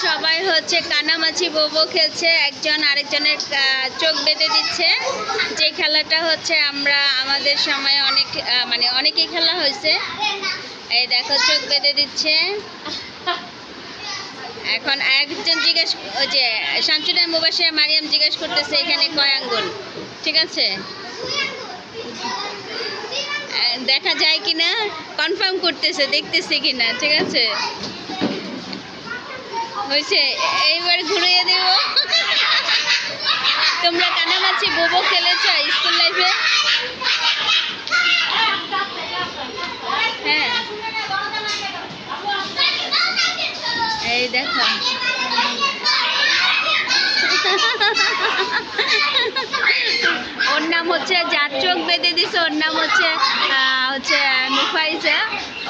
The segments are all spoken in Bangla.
সবাই হচ্ছে কানামাছি বোবো খেলছে, একজন আরেকজনের চোখ বেঁধে দিচ্ছে। যে খেলাটা হচ্ছে আমরা আমাদের সময় অনেক মানে অনেকেই খেলা হয়েছে। এই দেখো চোখ বেঁধে দিচ্ছে। এখন একজন জিজ্ঞেস, ওই যে শামসুনা মুবাশিরা মারিয়াম জিজ্ঞেস করতেছে এখানে কয় আঙ্গুল, ঠিক আছে? দেখা যায় কিনা কনফার্ম করতেছে, দেখতেছে কিনা, ঠিক আছে? হয়েছে, এইবার ঘুরিয়ে দেব। তোমরা কানামাছি বোবো খেলেছো স্কুল লাইফে? হ্যাঁ, এই দেখো ওর নাম হচ্ছে, যার চোখ বেঁধে দিছে ওর নাম হচ্ছে নুফাইজা।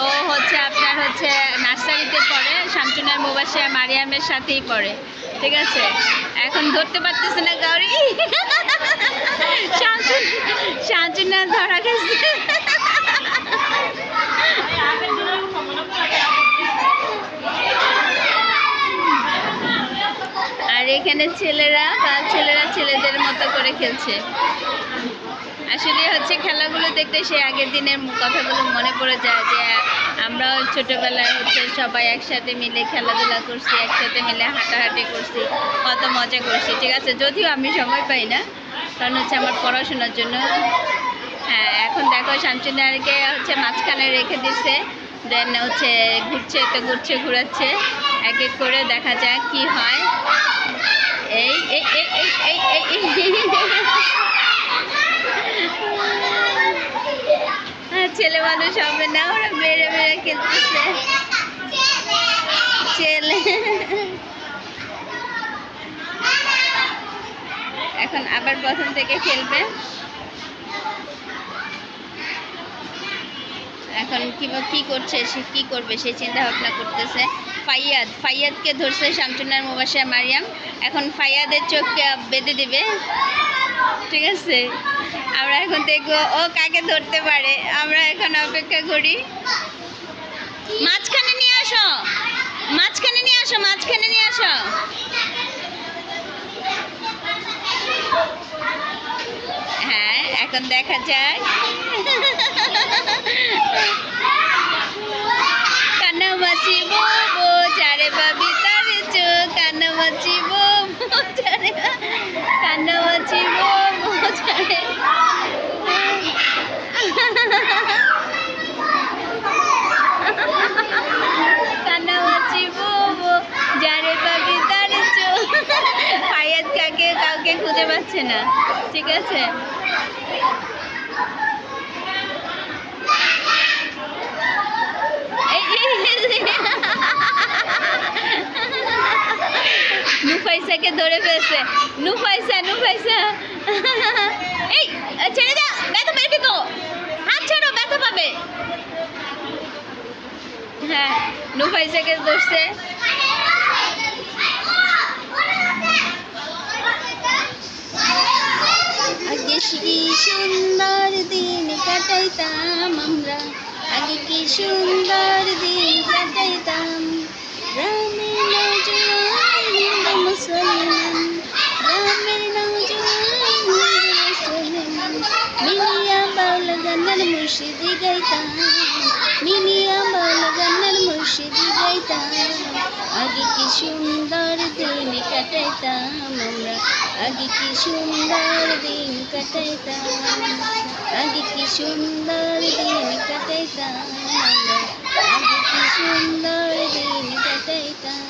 ও হচ্ছে আপনার হচ্ছে নার্সারিতে পড়ে, শামসুনার মুবাশিরা মারিয়ামের সাথেই পড়ে, ঠিক আছে? এখন ধরতে পারতেছে না গৌরী। শামসুনা ধরা গেছে। আর এখানে ছেলেরা ছেলেদের মতো করে খেলছে। আসলে হচ্ছে খেলাগুলো দেখতে সেই আগের দিনের কথাগুলো মনে পড়ে যায়, যে আমরা ছোটবেলায় হচ্ছে সবাই একসাথে মিলে খেলাধুলা করছি, একসাথে মিলে হাঁটাহাঁটি করছি, কত মজা করছি, ঠিক আছে? যদিও আমি সময় পাই না, কারণ হচ্ছে আমার পড়াশোনার জন্য। হ্যাঁ, এখন দেখো শামসুনারকে হচ্ছে মাঝখানে রেখে দিছে, দেন হচ্ছে ঘুরছে, তো ঘুরাচ্ছে, এক এক করে দেখা যাক কি হয়। এই এই এই এই এই ছেলে মানুষ হবে না, ওরা বেড়ে খেলতেছে ছেলে। এখন আবার প্রথম থেকে খেলবে। এখন কি করছে, সে কি করবে সে চিন্তা ভাবনা করতেছে। ফাইয়াদকে ধরছে শামসুনার মুবাশিরা মারিয়াম। এখন ফাইয়াদের চোখ বেঁধে দিবে, ঠিক আছে? আমরা এখন দেখবো ও কাকে ধরতে পারে। আমরা এখন অপেক্ষা করি। মাঝখানে নিয়ে আসো, মাঝখানে নিয়ে আসো, মাঝখানে নিয়ে আসো। হ্যাঁ, এখন দেখা যায়। কানামাছি বোবো যারে ভাবি তারে চোখ, কানামাছি বোবো যারে, কানামাছি বোবো যারে। কানামাছি বোবো যারে ভাবি তারে চোখ। ফাইয়াদ কাউকে খুঁজে পাচ্ছে না, ঠিক আছে? নুফাইসাকে ধরে ফেলছে। নুফাইসা এই ছেড়ে দাও, ব্যথা পাবে তো, হাত ছাড়ো, ব্যথা পাবে। হ্যাঁ, নুফাইসাকে ধরছে। আগে কি সুন্দর দিন কাটাইতাম আমরা, আগে কি সুন্দর দিন কাটাইতাম। গ্রামের নওজোয়ান হিন্দু মুসলমান, গ্রামের নওজোয়ান হিন্দু মুসলমান, মিলিয়া বাউল গানের মুর্শিদি গাইতাম, মিলিয়া বাউল গানের মুর্শিদি গাইতাম। আগে কি সুন্দর দিন কাটাইতাম আমরা, আগে কি সুন্দর দিন কাটাইতাম, আগে কি সুন্দর দিন কাটাইতাম আমরা, আগে কি সুন্দর দিন কাটাইতাম।